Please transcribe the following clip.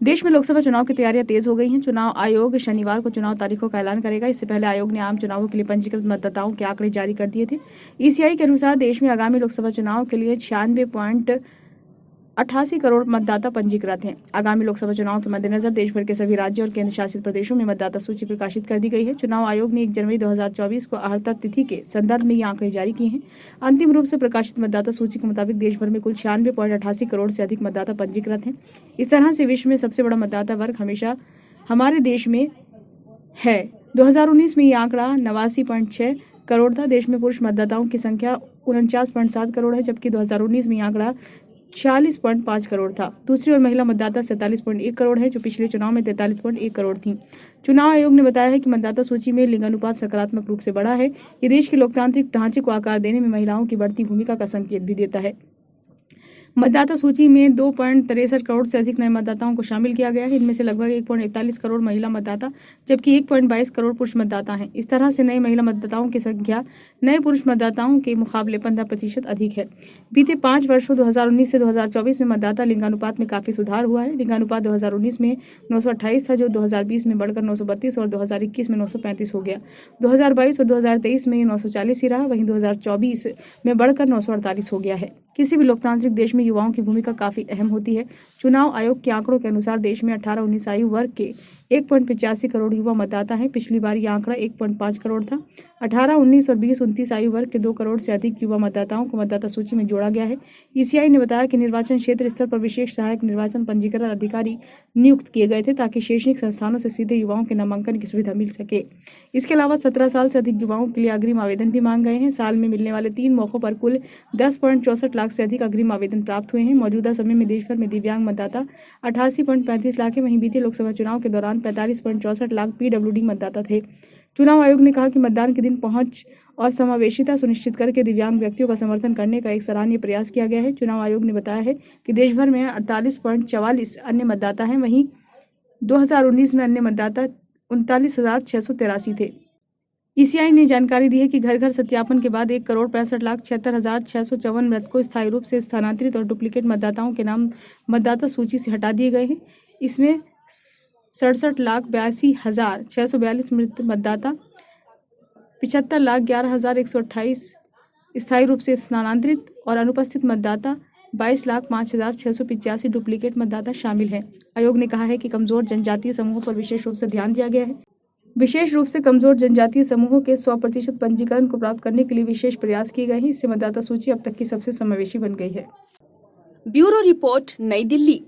देश में लोकसभा चुनाव की तैयारियां तेज हो गई हैं। चुनाव आयोग शनिवार को चुनाव तारीखों का ऐलान करेगा। इससे पहले आयोग ने आम चुनावों के लिए पंजीकृत मतदाताओं के आंकड़े जारी कर दिए थे। ईसीआई के अनुसार देश में आगामी लोकसभा चुनाव के लिए 96.88 करोड़ मतदाता पंजीकृत हैं। आगामी लोकसभा चुनाव के मद्देनजर देश भर के सभी राज्यों और केंद्र शासित प्रदेशों में मतदाता सूची प्रकाशित कर दी गई है। चुनाव आयोग ने 1 जनवरी 2024 को अहर्ता तिथि के संदर्भ में ये आंकड़े जारी किए हैं। अंतिम रूप से प्रकाशित मतदाता सूची के मुताबिक देश भर में कुल 96.88 करोड़ से अधिक मतदाता पंजीकृत हैं। इस तरह से विश्व में सबसे बड़ा मतदाता वर्ग हमेशा हमारे देश में है। 2019 में ये आंकड़ा 89.6 करोड़ था। देश में पुरुष मतदाताओं की संख्या 49.7 करोड़ है, जबकि 2019 में ये आंकड़ा 46.5 करोड़ था। दूसरी ओर महिला मतदाता 47.1 करोड़ है, जो पिछले चुनाव में 43.1 करोड़ थी। चुनाव आयोग ने बताया है कि मतदाता सूची में लिंगानुपात सकारात्मक रूप से बढ़ा है। ये देश के लोकतांत्रिक ढांचे को आकार देने में महिलाओं की बढ़ती भूमिका का संकेत भी देता है। मतदाता सूची में 2.63 करोड़ से अधिक नए मतदाताओं को शामिल किया गया है। इनमें से लगभग 1.41 करोड़ महिला मतदाता जबकि 1.22 करोड़ पुरुष मतदाता हैं। इस तरह से नए महिला मतदाताओं की संख्या नए पुरुष मतदाताओं के मुकाबले 15% अधिक है। बीते 5 वर्षों 2019 से 2024 में मतदाता लिंगानुपात में काफी सुधार हुआ है। लिंगानुपात 2019 में 928 था, जो 2020 में बढ़कर 932 और 2021 में 935 हो गया। 2022 और 2023 में 940 ही रहा, वहीं 2024 में बढ़कर 948 हो गया है। किसी भी लोकतांत्रिक देश में युवाओं की भूमिका काफी अहम होती है। चुनाव आयोग के आंकड़ों के अनुसार देश में 18-19 आयु वर्ग के 1.85 करोड़ युवा मतदाता हैं। पिछली बार यह आंकड़ा 1.5 करोड़ था। 18, 19 और 20-29 आयु वर्ग के 2 करोड़ से अधिक युवा मतदाताओं को मतदाता सूची में जोड़ा गया है। ईसीआई ने बताया कि निर्वाचन क्षेत्र स्तर पर विशेष सहायक निर्वाचन पंजीकरण अधिकारी नियुक्त किए गए थे, ताकि शैक्षणिक संस्थानों से सीधे युवाओं के नामांकन की सुविधा मिल सके। इसके अलावा 17 साल से अधिक युवाओं के लिए अग्रिम आवेदन भी मांग गए हैं। साल में मिलने वाले 3 मौकों पर कुल 10.64 लाख से अधिक अग्रिम आवेदन प्राप्त हुए हैं। मौजूदा समय में देश भर में दिव्यांग मतदाता 88.35 लाख है। वहीं बीते लोकसभा चुनाव के दौरान 45.64 लाख पीडब्ल्यूडी मतदाता थे। चुनाव आयोग ने कहा कि मतदान के दिन पहुंच और समावेशिता सुनिश्चित करके दिव्यांग व्यक्तियों का समर्थन करने का एक सराहनीय प्रयास किया गया है। चुनाव आयोग ने बताया है कि देश भर में 48.44 अन्य मतदाता हैं। वहीं 2019 में अन्य मतदाता 39,683 थे। ईसीआई ने जानकारी दी है कि घर घर सत्यापन के बाद 1,65,76,654 मृतकों स्थायी रूप से स्थानांतरित और डुप्लीकेट मतदाताओं के नाम मतदाता सूची से हटा दिए गए हैं। इसमें 67,82,642 मृत मतदाता, 75,11,128 स्थायी रूप से स्थानांतरित और अनुपस्थित मतदाता, 22,05,685 डुप्लीकेट मतदाता शामिल हैं। आयोग ने कहा है कि कमजोर जनजातीय समूहों पर विशेष रूप से ध्यान दिया गया है। विशेष रूप से कमजोर जनजातीय समूहों के 100% पंजीकरण को प्राप्त करने के लिए विशेष प्रयास किए गए हैं। इससे मतदाता सूची अब तक की सबसे समावेशी बन गई है। ब्यूरो रिपोर्ट, नई दिल्ली।